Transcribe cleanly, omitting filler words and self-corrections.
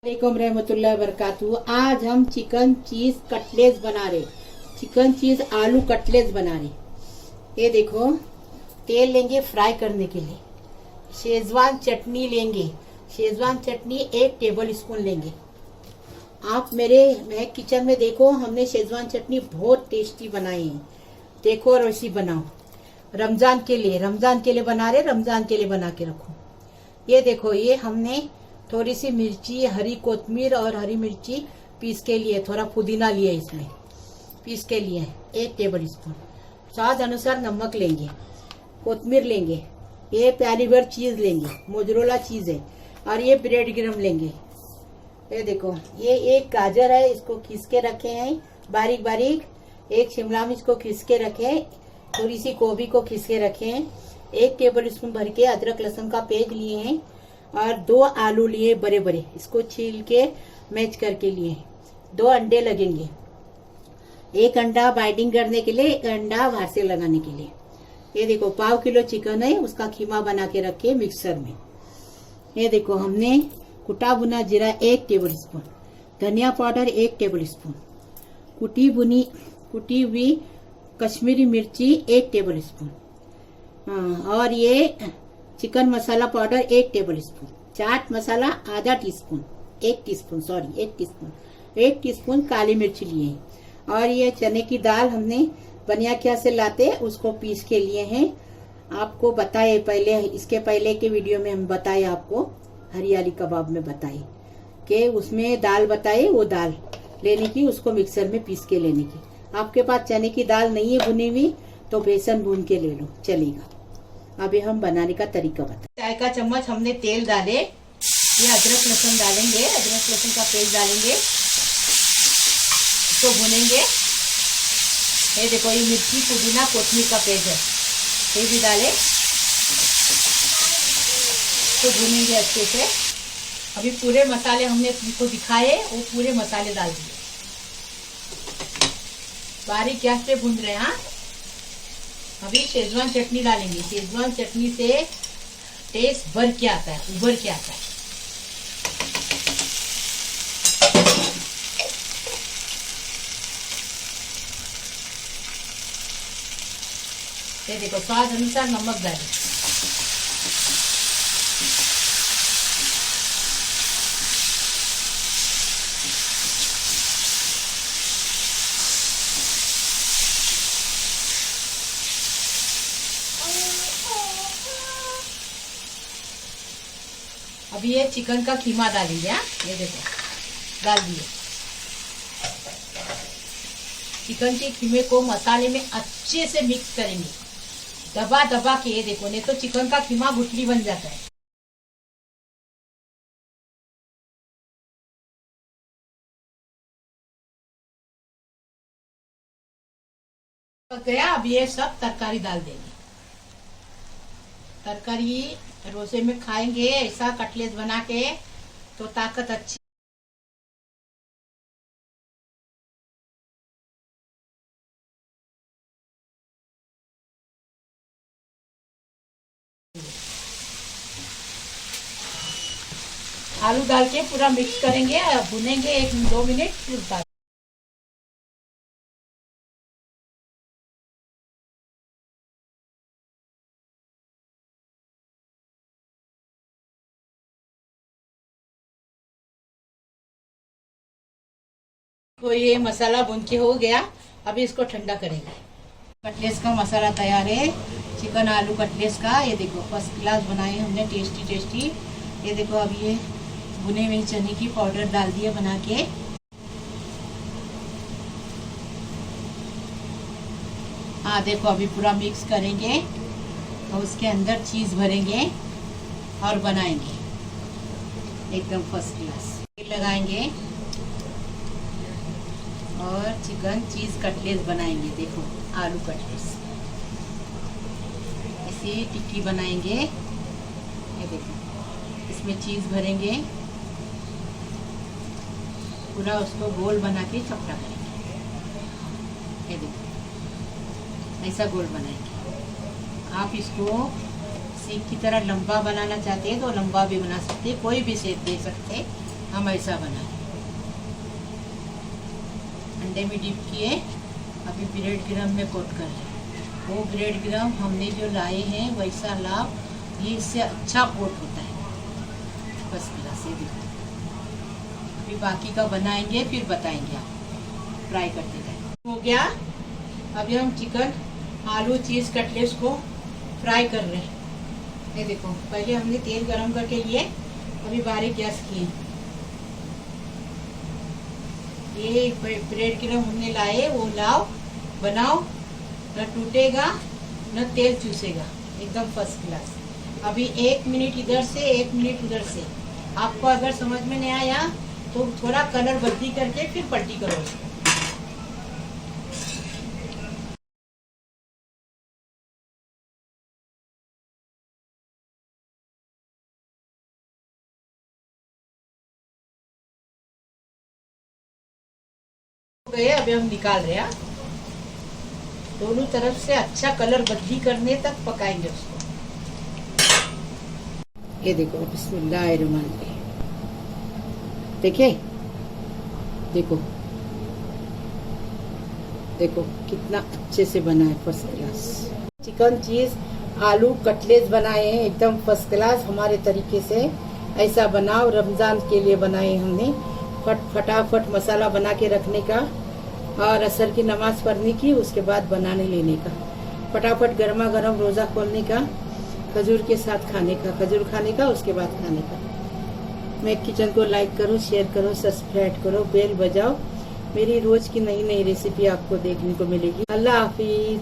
वालेकुम रहमतुल्लाहि वबरकातुहू। आज हम चिकन चीज कटलेट्स बना रहे, चिकन चीज आलू कटलेट्स बना रहे। ये देखो, तेल लेंगे फ्राई करने के लिए, शेजवान चटनी लेंगे, शेजवान चटनी 1 टेबल स्पून लेंगे। आप मैं किचन में देखो, हमने शेजवान चटनी बहुत टेस्टी बनाई है। देखो और वैसी बनाओ। रमजान के लिए बना रहे, रमजान के लिए बना के रखो। ये देखो, ये हमने थोड़ी सी मिर्ची, हरी कोतमीर और हरी मिर्ची पीस के लिए, थोड़ा पुदीना लिए, इसमें पीस के लिए 1 टेबल स्पून। स्वाद अनुसार नमक लेंगे, कोतमीर लेंगे, ये प्यारीवर चीज लेंगे, मोजरोला चीज है, और ये ब्रेड क्रम्ब लेंगे। ये देखो, ये 1 गाजर है, इसको खींच के रखे हैं बारीक बारीक। 1 शिमला मिर्च को खींच के रखे, थोड़ी सी गोभी को खींच के रखे हैं। 1 टेबल स्पून भर के अदरक लहसुन का पेस्ट लिए हैं, और 2 आलू लिए बड़े बड़े, इसको छील के मैच करके लिए। 2 अंडे लगेंगे, 1 अंडा बाइंडिंग करने के लिए, 1 अंडा बाहर से लगाने के लिए। ये देखो, 1/2 किलो चिकन है, उसका खीमा बना के रखे मिक्सर में। ये देखो, हमने कुटा भुना जीरा 1 टेबल स्पून, धनिया पाउडर 1 टेबल स्पून, कुटी हुई कश्मीरी मिर्ची 1 टेबल स्पून, और ये चिकन मसाला powder 1 table spoon, chaat masala आधा टीस्पून, 1 टीस्पून काली मिर्च लिए, और ये चने की दाल हमने बनिया क्या से लाते, उसको पीस के लिए हैं। आपको बताए पहले, इसके पहले के वीडियो में हम बताए आपको, हरियाली कबाब में बताए कि उसमें दाल बताए, वो दाल लेने की, उसको मिक्सर में पीस के लेने की। आपके पास चने की दाल नहीं है भुनी हुई तो बेसन भून के ले लो, चलेगा। अभी हम बनाने का तरीका बताएं। चाय का चम्मच हमने तेल डाले, ये अदरक लहसुन डालेंगे, अदरक लहसुन का पेस्ट डालेंगे, इसको भुनेंगे। ये देखो, ये मिर्ची पुदीना कोतमीर का पेस्ट है, ये भी डाले, तो भुनेंगे अच्छे से। अभी पूरे मसाले हमने इसको दिखाए, वो पूरे मसाले डाल दिए, बारीक गैस पे भून रहे हैं। अभी शेजवान चटनी डालेंगे, शेजवान चटनी से टेस्ट भर के आता है, उभर के आता है। ये देखो, स्वाद अनुसार नमक डालें। अभी ये चिकन का कीमा डालेंगे। ये देखो, डाल दिए। चिकन के कीमे को मसाले में अच्छे से मिक्स करेंगे, दबा दबा के। ये देखो, नहीं तो चिकन का कीमा गुठली बन जाता है। पक गया। अब ये सब तरकारी डाल देंगे। तरकारी रोजे में खाएंगे ऐसा कटलेट बना के, तो ताकत अच्छी। आलू डाल के पूरा मिक्स करेंगे, भुनेंगे 1-2 मिनट, फिर डाल। तो ये मसाला भुन के हो गया, अभी इसको ठंडा करेंगे। कटलेट्स का मसाला तैयार है, चिकन आलू कटलेट्स का। ये देखो, फर्स्ट क्लास बनाए हमने, टेस्टी टेस्टी। ये देखो, अभी ये भुने हुए चने की पाउडर डाल दिए बना के। हाँ देखो, अभी पूरा मिक्स करेंगे, तो उसके अंदर चीज भरेंगे और बनाएंगे एकदम फर्स्ट क्लास। लगाएंगे और चिकन चीज कटलेट्स बनाएंगे। देखो, आलू कटलेट्स ऐसे टिक्की बनाएंगे। ये देखो, इसमें चीज भरेंगे, पूरा उसको गोल बना के चपटा करेंगे। ये देखो, ऐसा गोल बनाएंगे। आप इसको सीख की तरह लंबा बनाना चाहते हैं तो लंबा भी बना सकते हैं, कोई भी शेप दे सकते हैं। हम ऐसा बनाए। अंडे में डिप किए, अभी ब्रेड क्रम्ब में कोट कर रहे। वो ब्रेड क्रम्ब हमने जो लाए हैं वैसा लाभ, ये इससे अच्छा कोट होता है बस क्लास। ये देखो, अभी बाकी का बनाएंगे फिर बताएंगे आप, फ्राई करते जाए। हो गया, अभी हम चिकन आलू चीज कटलेट्स को फ्राई कर रहे हैं। ये देखो, पहले हमने तेल गरम करके लिए, अभी बारीक गैस किए। ये ब्रेड क्रम्ब हमने लाए, वो लाओ बनाओ, न टूटेगा न तेल चूसेगा, एकदम फर्स्ट क्लास। अभी 1 मिनट इधर से 1 मिनट उधर से। आपको अगर समझ में नहीं आया तो थोड़ा कलर बदली करके फिर पलटी करो उसको। गए, अभी हम निकाल रहे हैं। दोनों तरफ से अच्छा कलर बदली करने तक पकाएंगे उसको। ये देखो, बिस्मिल्लाहिर्रहमानिर्रहीम। देखिए, देखो देखो कितना अच्छे से बना है, फर्स्ट क्लास। चिकन चीज आलू कटलेट्स बनाए हैं एकदम फर्स्ट क्लास हमारे तरीके से। ऐसा बनाओ, रमजान के लिए बनाए हमने। फटाफट मसाला बना के रखने का और असर की नमाज पढ़ने की, उसके बाद बनाने लेने का। फटाफट गर्मा गर्म रोजा खोलने का, खजूर के साथ खाने का, खजूर खाने का, उसके बाद खाने का। मैं किचन को लाइक करो, शेयर करो, सब्सक्राइब करो, बेल बजाओ। मेरी रोज की नई नई रेसिपी आपको देखने को मिलेगी। अल्लाह हाफिज।